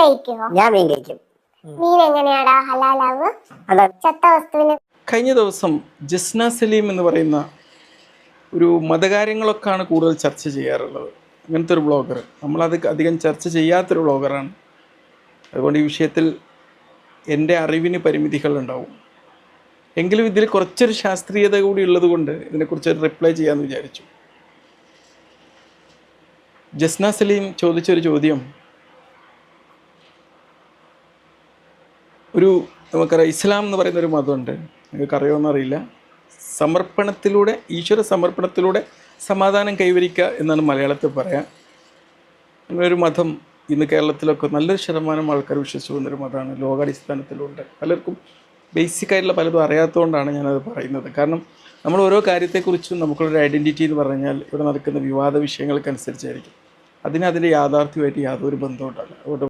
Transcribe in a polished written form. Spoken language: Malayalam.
കഴിക്കുമോ? ഞാൻ മീൻ കഴിക്കും. മീൻ എങ്ങനെയാടാ ഹലാലാവ്? ചത്ത വസ്തുവിന്. കഴിഞ്ഞ ദിവസം ജസ്ന സലീം എന്ന് പറയുന്ന ഒരു മതകാര്യങ്ങളൊക്കെയാണ് കൂടുതൽ ചർച്ച ചെയ്യാറുള്ളത്. അങ്ങനത്തെ ഒരു ബ്ലോഗർ, നമ്മളത് അധികം ചർച്ച ചെയ്യാത്തൊരു ബ്ലോഗറാണ്. അതുകൊണ്ട് ഈ വിഷയത്തിൽ എൻ്റെ അറിവിന് പരിമിതികളുണ്ടാവും. എങ്കിലും ഇതിൽ കുറച്ചൊരു ശാസ്ത്രീയത കൂടി ഉള്ളത് കൊണ്ട് ഇതിനെക്കുറിച്ച് റിപ്ലൈ ചെയ്യാമെന്ന് വിചാരിച്ചു. ജസ്ന സലീം ചോദിച്ചൊരു ചോദ്യം, നമുക്കറിയാം ഇസ്ലാം എന്ന് പറയുന്നൊരു മതമുണ്ട്, നിങ്ങൾക്ക് അറിയുമെന്നറിയില്ല. സമർപ്പണത്തിലൂടെ, ഈശ്വര സമർപ്പണത്തിലൂടെ സമാധാനം കൈവരിക്കുക എന്നാണ് മലയാളത്തിൽ പറയാം. അങ്ങനൊരു മതം ഇന്ന് കേരളത്തിലൊക്കെ നല്ലൊരു ശതമാനം ആൾക്കാർ വിശ്വസിച്ചു പോകുന്നൊരു മതമാണ്. ലോകാടിസ്ഥാനത്തിലുണ്ട്. പലർക്കും ബേസിക്കായിട്ടുള്ള പലതും അറിയാത്തതുകൊണ്ടാണ് ഞാനത് പറയുന്നത്. കാരണം നമ്മൾ ഓരോ കാര്യത്തെക്കുറിച്ചും നമുക്കുള്ളൊരു ഐഡൻറ്റിറ്റി എന്ന് പറഞ്ഞാൽ ഇവിടെ നടക്കുന്ന വിവാദ വിഷയങ്ങൾക്കനുസരിച്ചായിരിക്കും. അതിൻ്റെ യാഥാർത്ഥ്യമായിട്ട് യാതൊരു ബന്ധവും ഉണ്ടാവില്ല. അതുകൊണ്ട്